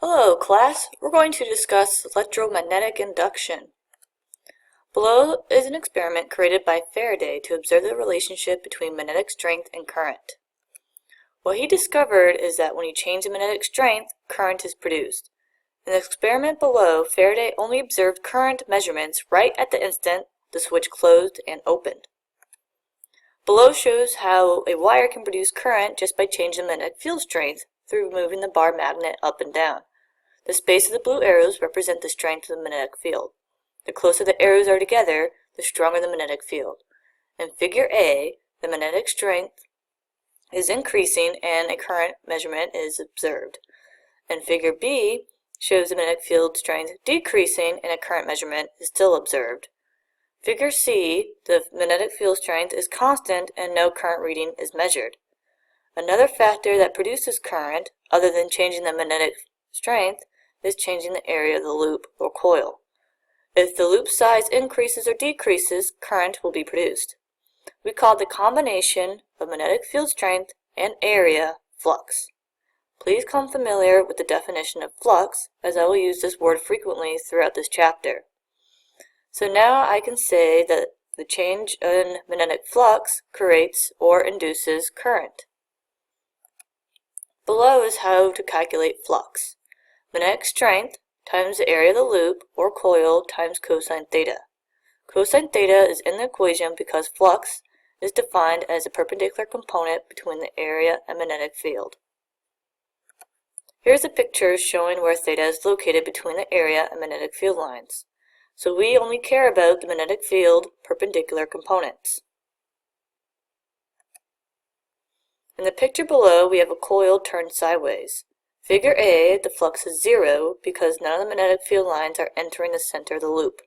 Hello, class. We're going to discuss electromagnetic induction. Below is an experiment created by Faraday to observe the relationship between magnetic strength and current. What he discovered is that when you change the magnetic strength, current is produced. In the experiment below, Faraday only observed current measurements right at the instant the switch closed and opened. Below shows how a wire can produce current just by changing the magnetic field strength through moving the bar magnet up and down. The space of the blue arrows represent the strength of the magnetic field. The closer the arrows are together, the stronger the magnetic field. In Figure A, the magnetic strength is increasing and a current measurement is observed. And Figure B shows the magnetic field strength decreasing and a current measurement is still observed. Figure C, the magnetic field strength is constant and no current reading is measured. Another factor that produces current, other than changing the magnetic strength, is changing the area of the loop or coil. If the loop size increases or decreases, current will be produced. We call the combination of magnetic field strength and area flux. Please become familiar with the definition of flux, as I will use this word frequently throughout this chapter. So now I can say that the change in magnetic flux creates or induces current. Below is how to calculate flux. Magnetic strength times the area of the loop or coil times cosine theta. Cosine theta is in the equation because flux is defined as a perpendicular component between the area and magnetic field. Here's a picture showing where theta is located between the area and magnetic field lines. So we only care about the magnetic field perpendicular components. In the picture below, we have a coil turned sideways. Figure A, the flux is 0 because none of the magnetic field lines are entering the center of the loop.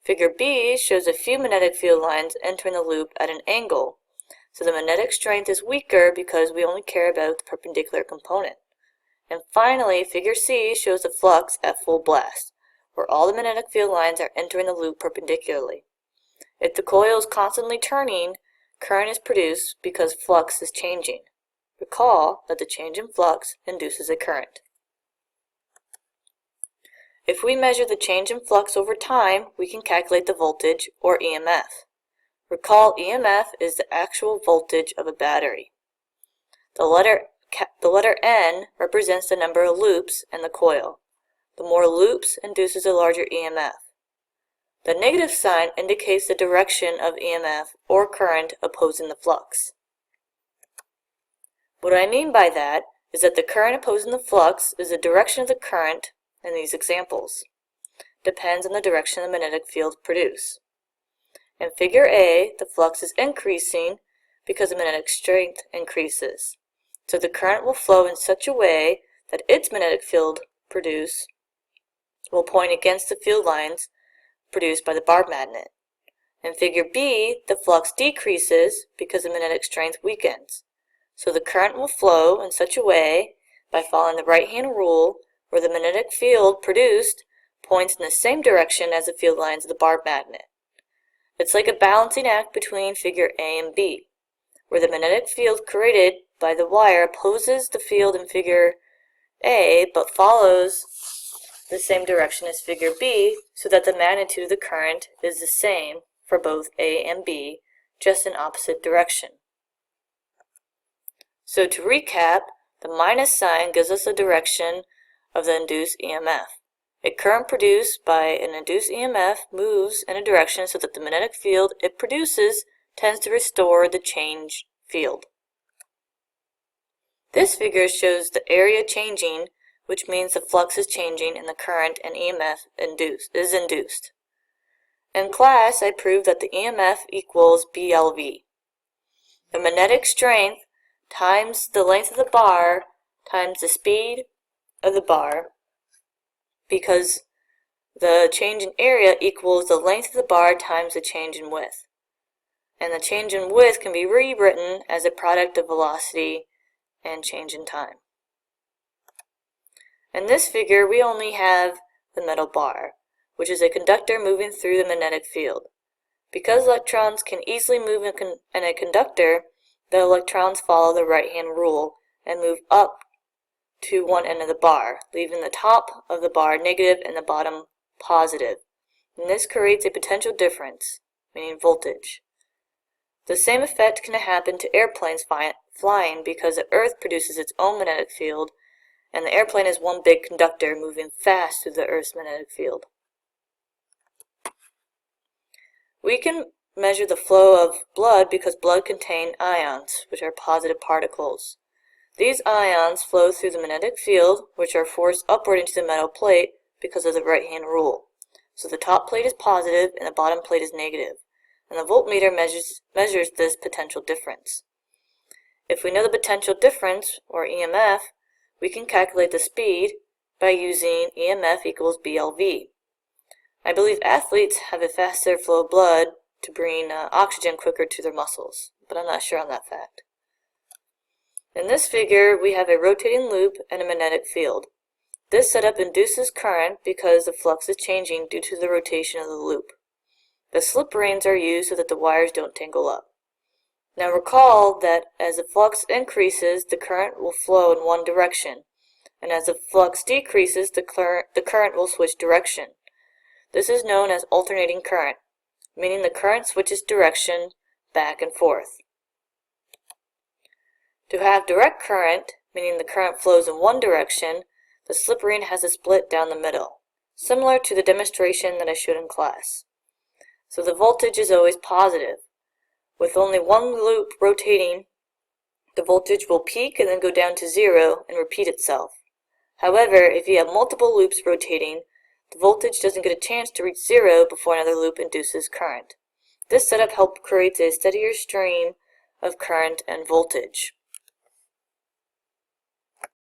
Figure B shows a few magnetic field lines entering the loop at an angle, so the magnetic strength is weaker because we only care about the perpendicular component. And finally, Figure C shows the flux at full blast, where all the magnetic field lines are entering the loop perpendicularly. If the coil is constantly turning, current is produced because flux is changing. Recall that the change in flux induces a current. If we measure the change in flux over time, we can calculate the voltage, or EMF. Recall EMF is the actual voltage of a battery. The letter N represents the number of loops in the coil. The more loops induces a larger EMF. The negative sign indicates the direction of EMF or current opposing the flux. What I mean by that is that the current opposing the flux is the direction of the current in these examples. Depends on the direction the magnetic field produce. In Figure A, the flux is increasing because the magnetic strength increases. So the current will flow in such a way that its magnetic field produce will point against the field lines produced by the bar magnet. In Figure B, the flux decreases because the magnetic strength weakens. So the current will flow in such a way by following the right-hand rule where the magnetic field produced points in the same direction as the field lines of the bar magnet. It's like a balancing act between Figure A and B, where the magnetic field created by the wire opposes the field in Figure A but follows the same direction as Figure B so that the magnitude of the current is the same for both A and B, just in opposite direction. So to recap, the minus sign gives us the direction of the induced EMF. A current produced by an induced EMF moves in a direction so that the magnetic field it produces tends to restore the changed field. This figure shows the area changing, which means the flux is changing and the current and EMF is induced. In class, I proved that the EMF equals BLV. The magnetic strength times the length of the bar times the speed of the bar, because the change in area equals the length of the bar times the change in width. And the change in width can be rewritten as a product of velocity and change in time. In this figure, we only have the metal bar, which is a conductor moving through the magnetic field. Because electrons can easily move in a conductor, the electrons follow the right-hand rule and move up to one end of the bar, leaving the top of the bar negative and the bottom positive. And this creates a potential difference, meaning voltage. The same effect can happen to airplanes flying because the Earth produces its own magnetic field, and the airplane is one big conductor moving fast through the Earth's magnetic field. We can measure the flow of blood because blood contains ions, which are positive particles. These ions flow through the magnetic field, which are forced upward into the metal plate because of the right-hand rule. So the top plate is positive and the bottom plate is negative, and the voltmeter measures this potential difference. If we know the potential difference, or EMF, we can calculate the speed by using EMF equals BLV. I believe athletes have a faster flow of blood to bring oxygen quicker to their muscles, but I'm not sure on that fact. In this figure, we have a rotating loop and a magnetic field. This setup induces current because the flux is changing due to the rotation of the loop. The slip rings are used so that the wires don't tangle up. Now recall that as the flux increases, the current will flow in one direction, and as the flux decreases, the current will switch direction. This is known as alternating current, meaning the current switches direction back and forth. To have direct current, meaning the current flows in one direction, the slip ring has a split down the middle, similar to the demonstration that I showed in class. So the voltage is always positive. With only one loop rotating, the voltage will peak and then go down to zero and repeat itself. However, if you have multiple loops rotating, the voltage doesn't get a chance to reach zero before another loop induces current. This setup helps create a steadier stream of current and voltage.